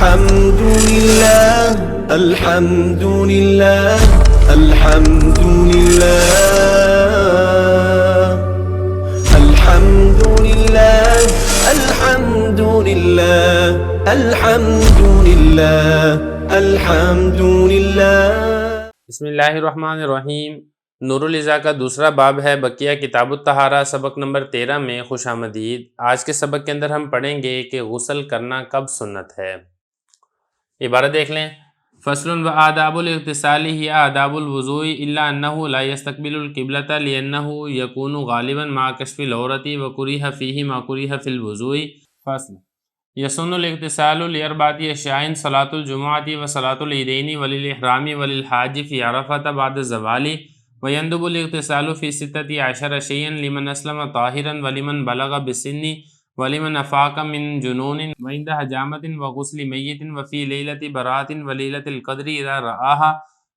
الحمد لله الحمد لله الحمد لله الحمد لله الحمد لله الحمد لله الحمد لله۔ بسم اللہ الرحمن الرحیم۔ نور العزا کا دوسرا باب ہے بقیہ کتاب الطہارہ، سبق نمبر 13 میں خوش آمدید۔ آج کے سبق کے اندر ہم پڑھیں گے کہ غسل کرنا کب سنت ہے۔ عبارت دیکھ لیں۔ فصل و آداب الاغتسال ہی آداب الوضوء الا انہ لا یستقبل القبلۃ لانہ یکون غالبا مع کشف العورۃ وکرہ فیہ ما کرہ فی الوضوء۔ فصل یسن الاغتسال لاربعۃ اشیاء صلاۃ الجمعۃ وصلاۃ العیدین وللاحرام وللحاج فی عرفۃ بعد الزوال ویندب الاغتسال فی ستۃ عشر شیئا لمن اسلم طاہرا ولمن بلغ بالسن ولمن افاق من جنون وعند حجامۃ وغسل میت وفی لیلۃ براۃ ولیلۃ القدر اذا رآہا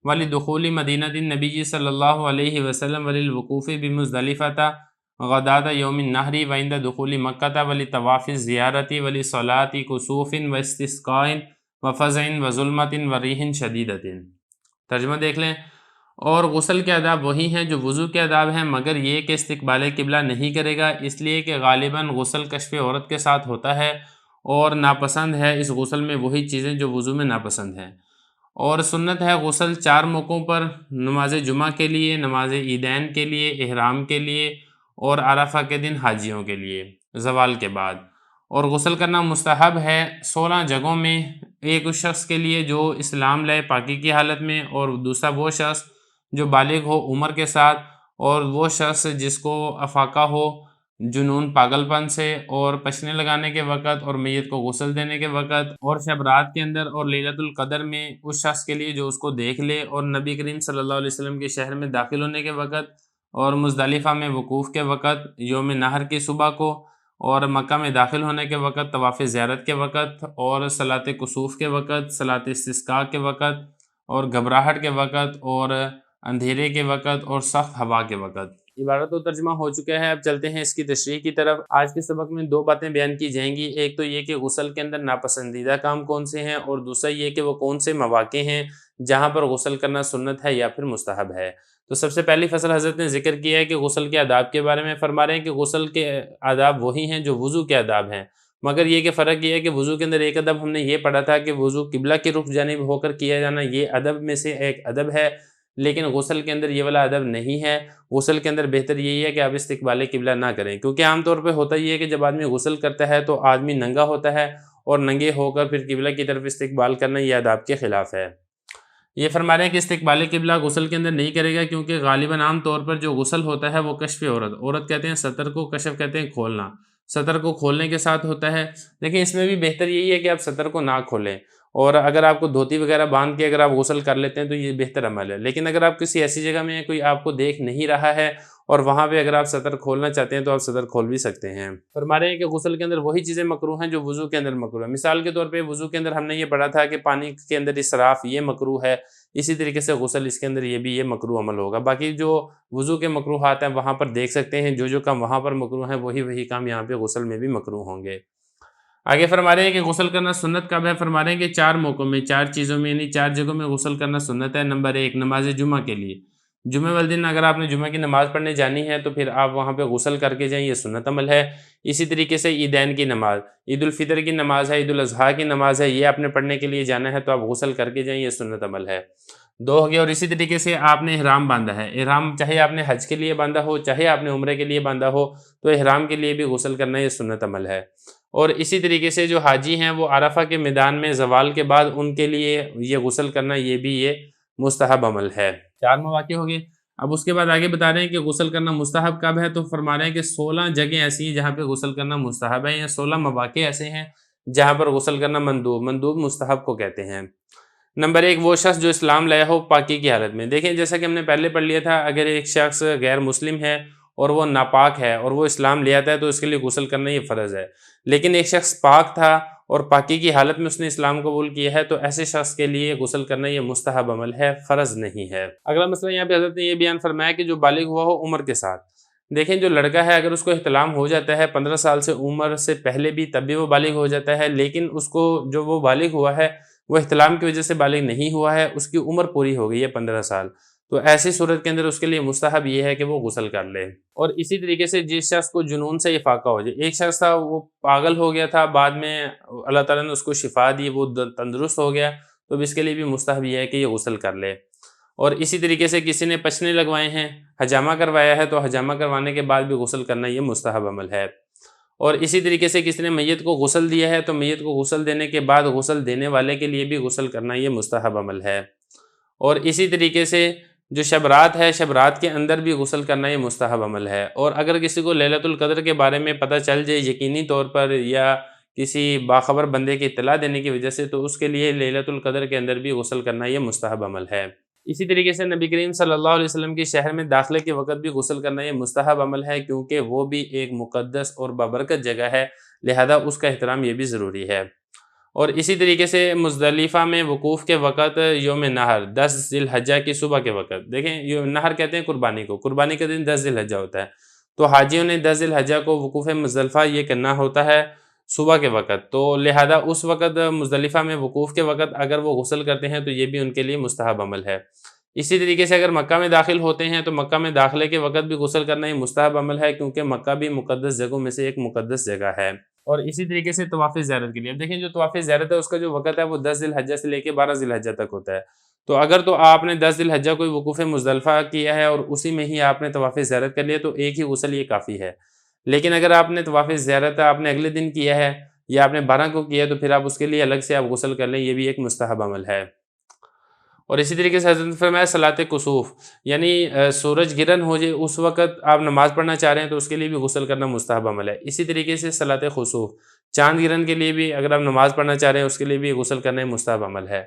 ولدخول مدینۃ النبی صلی اللہ علیہ وسلم وللوقوف بمزدلفۃ غداۃ یوم النحر وعند دخول مکۃ ولطواف الزیارۃ ولصلاۃ کسوف واستسقاء وفزع وظلمۃ وریح شدیدۃ۔ ترجمہ دیکھ لیں۔ اور غسل کے آداب وہی ہیں جو وضو کے آداب ہیں، مگر یہ کہ استقبال قبلہ نہیں کرے گا، اس لیے کہ غالباً غسل کشف عورت کے ساتھ ہوتا ہے اور ناپسند ہے اس غسل میں وہی چیزیں جو وضو میں ناپسند ہیں۔ اور سنت ہے غسل 4 موقعوں پر: نماز جمعہ کے لیے، نماز عیدین کے لیے، احرام کے لیے اور عرفہ کے دن حاجیوں کے لیے زوال کے بعد۔ اور غسل کرنا مستحب ہے 16 جگہوں میں، ایک اس شخص کے لیے جو اسلام لائے پاکی کی حالت میں، اور دوسرا وہ شخص جو بالغ ہو عمر کے ساتھ، اور وہ شخص جس کو افاقہ ہو جنون پاگل پن سے، اور پچھنے لگانے کے وقت، اور میت کو غسل دینے کے وقت، اور شب رات کے اندر، اور لیلۃ القدر میں اس شخص کے لیے جو اس کو دیکھ لے، اور نبی کریم صلی اللہ علیہ وسلم کے شہر میں داخل ہونے کے وقت، اور مزدلفہ میں وقوف کے وقت، یوم نحر کی صبح کو، اور مکہ میں داخل ہونے کے وقت، طواف زیارت کے وقت، اور صلاۃ کسوف کے وقت، صلاۃ استسقاء کے وقت، اور گھبراہٹ کے وقت، اور اندھیرے کے وقت، اور سخت ہوا کے وقت۔ عبارت و ترجمہ ہو چکا ہے، اب چلتے ہیں اس کی تشریح کی طرف۔ آج کے سبق میں 2 باتیں بیان کی جائیں گی، ایک تو یہ کہ غسل کے اندر ناپسندیدہ کام کون سے ہیں، اور دوسرا یہ کہ وہ کون سے مواقع ہیں جہاں پر غسل کرنا سنت ہے یا پھر مستحب ہے۔ تو سب سے پہلی فصل حضرت نے ذکر کیا ہے کہ غسل کے آداب کے بارے میں فرما رہے ہیں کہ غسل کے آداب وہی ہیں جو وضو کے آداب ہیں، مگر یہ کہ فرق یہ ہے کہ وضو کے اندر ایک ادب ہم نے یہ پڑھا تھا کہ وضو قبلہ کی رخ جانب ہو کر کیا جانا، یہ ادب میں سے ایک ادب ہے، لیکن غسل کے اندر یہ والا ادب نہیں ہے۔ غسل کے اندر بہتر یہی ہے کہ آپ استقبال قبلہ نہ کریں، کیونکہ عام طور پہ ہوتا یہ ہے کہ جب آدمی غسل کرتا ہے تو آدمی ننگا ہوتا ہے، اور ننگے ہو کر پھر قبلہ کی طرف استقبال کرنا یہ آداب کے خلاف ہے۔ یہ فرما رہے ہیں کہ استقبال قبلہ غسل کے اندر نہیں کرے گا، کیونکہ غالباً عام طور پر جو غسل ہوتا ہے وہ کشف عورت کہتے ہیں سطر کو، کشف کہتے ہیں کھولنا، سطر کو کھولنے کے ساتھ ہوتا ہے، لیکن اس میں بھی بہتر یہی ہے کہ آپ سطر کو نہ کھولیں، اور اگر آپ کو دھوتی وغیرہ باندھ کے اگر آپ غسل کر لیتے ہیں تو یہ بہتر عمل ہے۔ لیکن اگر آپ کسی ایسی جگہ میں کوئی آپ کو دیکھ نہیں رہا ہے اور وہاں پہ اگر آپ سطر کھولنا چاہتے ہیں تو آپ سطر کھول بھی سکتے ہیں۔ فرما رہے ہیں کہ غسل کے اندر وہی چیزیں مکروہ ہیں جو وضو کے اندر مکروہ ہیں۔ مثال کے طور پہ وضو کے اندر ہم نے یہ پڑھا تھا کہ پانی کے اندر اسراف یہ مکروہ ہے، اسی طریقے سے غسل اس کے اندر یہ مکروہ عمل ہوگا۔ باقی جو وضو کے مکروہات ہیں وہاں پر دیکھ سکتے ہیں، جو کام وہاں پر مکروہ ہیں وہی کام یہاں پہ غسل میں بھی مکروہ ہوں گے۔ آگے فرما رہے ہیں کہ غسل کرنا سنت کب ہے؟ فرما رہے ہیں کہ 4 موقعوں میں، 4 چیزوں میں، یعنی 4 جگہوں میں غسل کرنا سنت ہے۔ نمبر 1 نماز جمعہ کے لیے، جمعہ والے دن اگر آپ نے جمعہ کی نماز پڑھنے جانی ہے تو پھر آپ وہاں پہ غسل کر کے جائیں، یہ سنت عمل ہے۔ اسی طریقے سے عیدین کی نماز، عید الفطر کی نماز ہے، عید الاضحیٰ کی نماز ہے، یہ آپ نے پڑھنے کے لیے جانا ہے تو آپ غسل کر کے جائیں، یہ سنت عمل ہے۔ 2 ہو گیا۔ اور اسی طریقے سے آپ نے احرام باندھا ہے، احرام چاہے آپ نے حج کے لیے باندھا ہو چاہے آپ نے عمرے کے لیے باندھا ہو، تو احرام کے لیے بھی غسل کرنا یہ سنت عمل ہے۔ اور اسی طریقے سے جو حاجی ہیں وہ عرفہ کے میدان میں زوال کے بعد ان کے لیے یہ غسل کرنا یہ مستحب عمل ہے۔ 4 مواقع ہو گئے۔ اب اس کے بعد آگے بتا رہے ہیں کہ غسل کرنا مستحب کب ہے، تو فرما رہے ہیں کہ 16 جگہیں ایسی ہیں جہاں پہ غسل کرنا مستحب ہے، یا 16 مواقع ایسے ہیں جہاں پر غسل کرنا مندوب مستحب کو کہتے ہیں۔ نمبر 1 وہ شخص جو اسلام لایا ہو پاکی کی حالت میں۔ دیکھیں جیسا کہ ہم نے پہلے پڑھ لیا تھا، اگر ایک شخص غیر مسلم ہے اور وہ ناپاک ہے اور وہ اسلام لے آتا ہے تو اس کے لیے غسل کرنا یہ فرض ہے، لیکن ایک شخص پاک تھا اور پاکی کی حالت میں اس نے اسلام قبول کیا ہے تو ایسے شخص کے لیے غسل کرنا یہ مستحب عمل ہے، فرض نہیں ہے۔ اگلا مسئلہ یہاں پہ حضرت نے یہ بیان فرمایا کہ جو بالغ ہوا ہو عمر کے ساتھ، دیکھیں جو لڑکا ہے اگر اس کو احتلام ہو جاتا ہے 15 سال سے عمر سے پہلے بھی تب بھی وہ بالغ ہو جاتا ہے، لیکن اس کو جو وہ بالغ ہوا ہے وہ احتلام کی وجہ سے بالغ نہیں ہوا ہے، اس کی عمر پوری ہو گئی ہے 15 سال، تو ایسی صورت کے اندر اس کے لیے مستحب یہ ہے کہ وہ غسل کر لے۔ اور اسی طریقے سے جس شخص کو جنون سے افاقہ ہو جائے، ایک شخص تھا وہ پاگل ہو گیا تھا، بعد میں اللہ تعالیٰ نے اس کو شفا دی، وہ تندرست ہو گیا، تو اس کے لیے بھی مستحب یہ ہے کہ یہ غسل کر لے۔ اور اسی طریقے سے کسی نے پچنے لگوائے ہیں، حجامہ کروایا ہے، تو حجامہ کروانے کے بعد بھی غسل کرنا یہ مستحب عمل ہے۔ اور اسی طریقے سے کسی نے میت کو غسل دیا ہے تو میت کو غسل دینے کے بعد غسل دینے والے کے لیے بھی غسل کرنا یہ مستحب عمل ہے۔ اور اسی طریقے سے جو شب رات ہے، شب رات کے اندر بھی غسل کرنا یہ مستحب عمل ہے۔ اور اگر کسی کو لیلۃ القدر کے بارے میں پتہ چل جائے یقینی طور پر یا کسی باخبر بندے کی اطلاع دینے کی وجہ سے، تو اس کے لیے لیلۃ القدر کے اندر بھی غسل کرنا یہ مستحب عمل ہے۔ اسی طریقے سے نبی کریم صلی اللہ علیہ وسلم کے شہر میں داخلے کے وقت بھی غسل کرنا یہ مستحب عمل ہے، کیونکہ وہ بھی ایک مقدس اور بابرکت جگہ ہے، لہذا اس کا احترام یہ بھی ضروری ہے۔ اور اسی طریقے سے مزدلفہ میں وقوف کے وقت یوم نحر 10 ذی الحجہ کی صبح کے وقت، دیکھیں یوم نحر کہتے ہیں قربانی کو، قربانی کا دن 10 ذی الحجہ ہوتا ہے، تو حاجیوں نے 10 ذی الحجہ کو وقوف مزدلفہ یہ کرنا ہوتا ہے صبح کے وقت، تو لہذا اس وقت مزدلفہ میں وقوف کے وقت اگر وہ غسل کرتے ہیں تو یہ بھی ان کے لیے مستحب عمل ہے۔ اسی طریقے سے اگر مکہ میں داخل ہوتے ہیں تو مکہ میں داخلے کے وقت بھی غسل کرنا یہ مستحب عمل ہے، کیونکہ مکہ بھی مقدس جگہوں میں سے ایک مقدس جگہ ہے۔ اور اسی طریقے سے طواف زیارت کے لیے، اب دیکھیں جو طواف زیارت ہے اس کا جو وقت ہے وہ 10 ذی الحجہ سے لے کے 12 ذی الحجہ تک ہوتا ہے، تو اگر تو آپ نے 10 ذی الحجہ کوئی وقوف مزدلفہ کیا ہے اور اسی میں ہی آپ نے طواف زیارت کر لیا تو ایک ہی غسل یہ کافی ہے، لیکن اگر آپ نے طواف زیارت آپ نے اگلے دن کیا ہے یا آپ نے 12 کو کیا ہے تو پھر آپ اس کے لیے الگ سے آپ غسل کر لیں، یہ بھی ایک مستحب عمل ہے۔ اور اسی طریقے سے حضرت نے فرمایا صلاۃ کسوف، یعنی سورج گرہن ہو جائے اس وقت آپ نماز پڑھنا چاہ رہے ہیں تو اس کے لیے بھی غسل کرنا مستحب عمل ہے۔ اسی طریقے سے صلاۃ خسوف، چاند گرہن کے لیے بھی اگر آپ نماز پڑھنا چاہ رہے ہیں اس کے لیے بھی غسل کرنا مستحب عمل ہے۔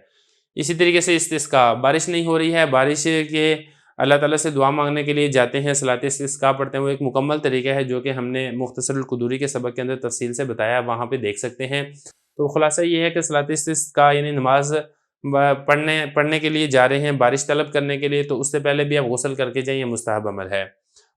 اسی طریقے سے استسقاء، بارش نہیں ہو رہی ہے، بارش کے اللہ تعالیٰ سے دعا مانگنے کے لیے جاتے ہیں، صلاۃ استسقاء پڑھتے ہیں، وہ ایک مکمل طریقہ ہے جو کہ ہم نے مختصر القدوری کے سبق کے اندر تفصیل سے بتایا، وہاں پہ دیکھ سکتے ہیں۔ تو خلاصہ یہ ہے کہ صلاۃ استسقاء یعنی نماز پڑھنے کے لیے جا رہے ہیں بارش طلب کرنے کے لیے، تو اس سے پہلے بھی آپ غسل کر کے جائیں، یہ مستحب عمل ہے۔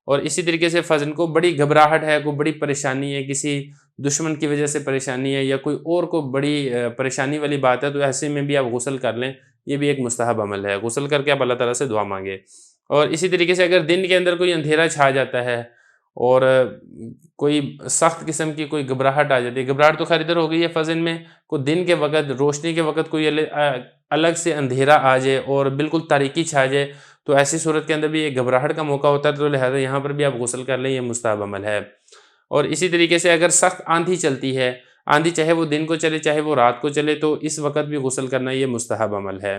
اور اسی طریقے سے فجر کو بڑی گھبراہٹ ہے، کوئی بڑی پریشانی ہے، کسی دشمن کی وجہ سے پریشانی ہے یا کوئی اور کو بڑی پریشانی والی بات ہے، تو ایسے میں بھی آپ غسل کر لیں، یہ بھی ایک مستحب عمل ہے، غسل کر کے آپ اللہ تعالیٰ سے دعا مانگے۔ اور اسی طریقے سے اگر دن کے اندر کوئی اندھیرا چھا جاتا ہے اور کوئی سخت قسم کی کوئی گھبراہٹ آ جاتی ہے، گھبراہٹ تو خیر ادھر ہو گئی ہے فجر میں، کوئی دن کے وقت روشنی کے وقت کوئی الگ سے اندھیرا آ جائے اور بالکل تاریکی چھا جائے، تو ایسی صورت کے اندر بھی ایک گھبراہٹ کا موقع ہوتا ہے، تو لہٰذا یہاں پر بھی آپ غسل کر لیں، یہ مستحب عمل ہے۔ اور اسی طریقے سے اگر سخت آندھی چلتی ہے، آندھی چاہے وہ دن کو چلے چاہے وہ رات کو چلے، تو اس وقت بھی غسل کرنا یہ مستحب عمل ہے۔